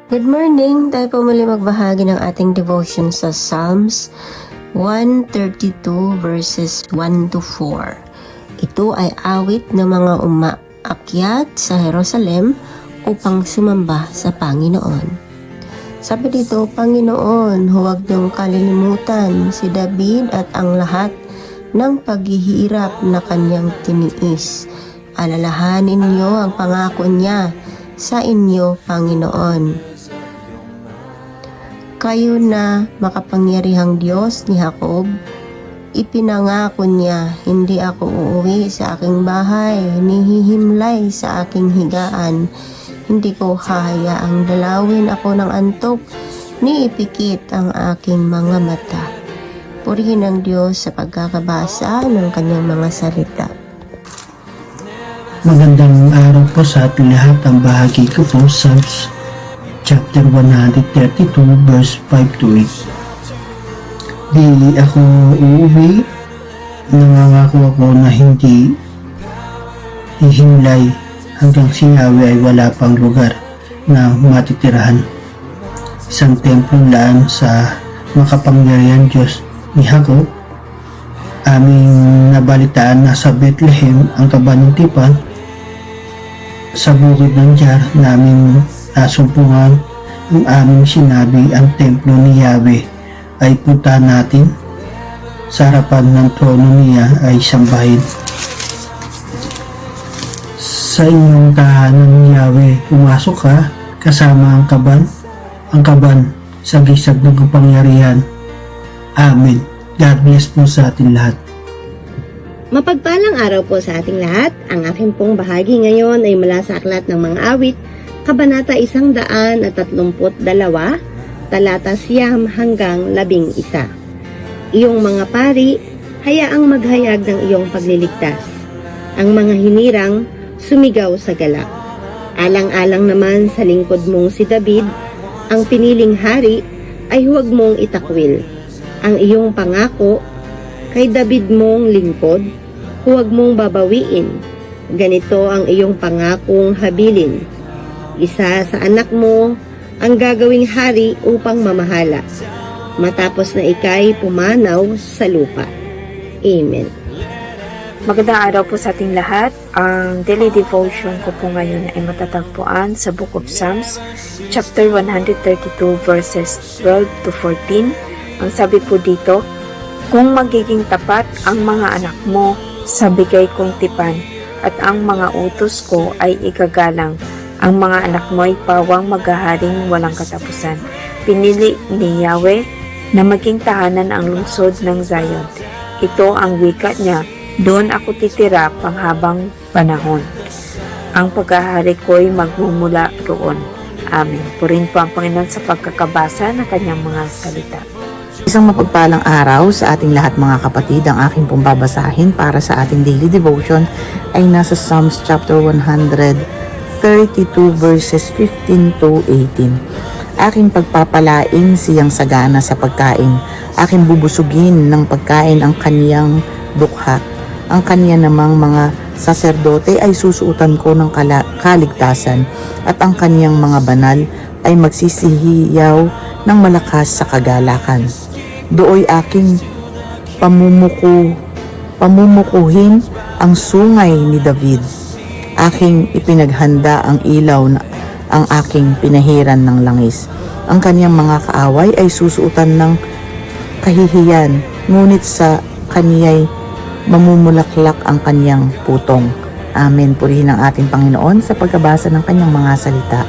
Good morning! Tayo po muli magbahagi ng ating devotion sa Psalms 132 verses 1 to 4. Ito ay awit ng mga umaakyat sa Jerusalem upang sumamba sa Panginoon. Sabi dito, Panginoon, huwag niyong kalilimutan si David at ang lahat ng paghihirap na kanyang tiniis. Alalahanin niyo ang pangako niya sa inyo, Panginoon. Kayo na makapangyarihang Diyos ni Jacob, ipinangako niya, hindi ako uuwi sa aking bahay, nihihimlay sa aking higaan, hindi ko hahayaang dalawin ako ng antok, ni ipikit ang aking mga mata. Purihin ang Diyos sa pagkakabasa ng kanyang mga salita. Magandang araw po sa ating lahat. Ang bahagi ko po sa chapter 132 verse 5 to 8. Di ako uuwi, nangangako ako na hindi hihimlay hanggang sinawi ay wala pang lugar na matitirahan. Isang templong laan sa makapangyarihan Diyos ni Jacob. Aming nabalitaan na sa Bethlehem ang kabanuntipan, sa bukid ng Jar namin nasumpungan ang aming sinabi, ang templo ni Yahweh ay puntahan natin, sa harapan ng trono niya ay sambahin. Sa inyong tahanan ni Yahweh pumasok ka kasama ang kaban sa gisag ng kapangyarihan. Amen. God bless po sa ating lahat. Mapagpalang araw po sa ating lahat. Ang aking pong bahagi ngayon ay mula sa Aklat ng Mga Awit, Kabanata 132, talata 9 hanggang 11. Iyong mga pari, hayaang maghayag ng iyong pagliligtas. Ang mga hinirang, sumigaw sa galak. Alang-alang naman sa lingkod mong si David, ang piniling hari, ay huwag mong itakwil. Ang iyong pangako, kay David mong lingkod, huwag mong babawiin. Ganito ang iyong pangakong habilin. Isa sa anak mo ang gagawing hari upang mamahala, matapos na ika'y pumanaw sa lupa. Amen. Magandang araw po sa ating lahat. Ang daily devotion ko po ngayon ay matatagpuan sa Book of Psalms, chapter 132 verses 12 to 14. Ang sabi po dito, kung magiging tapat ang mga anak mo sa bigay kong tipan at ang mga utos ko ay igagalang, ang mga anak mo ay pawang maghaharing walang katapusan. Pinili ni Yahweh na maging tahanan ang lungsod ng Zion. Ito ang wika niya, doon ako titira panghabang panahon. Ang paghahari ko ay magmumula roon. Amen. Purihin po ang Panginoon sa pagkakabasa ng kanyang mga salita. Isang mapagpalang araw sa ating lahat mga kapatid. Ang aking pong babasahin para sa ating daily devotion ay nasa Psalms chapter 132 verses 15 to 18. Aking pagpapalain siyang sagana sa pagkain. Aking bubusugin ng pagkain ang kaniyang dukha. Ang kaniya namang mga saserdote ay susuotan ko ng kaligtasan at ang kaniyang mga banal ay magsisihiyaw ng malakas sa kagalakan. Dooy aking pamumukuhin ang sungay ni David. Aking ipinaghanda ang ilaw na ang aking pinahiran ng langis. Ang kaniyang mga kaaway ay susuotan ng kahihiyan, ngunit sa kaniya'y mamumulaklak ang kaniyang putong. Amen. Purihin ang ating Panginoon sa pagkabasa ng kanyang mga salita.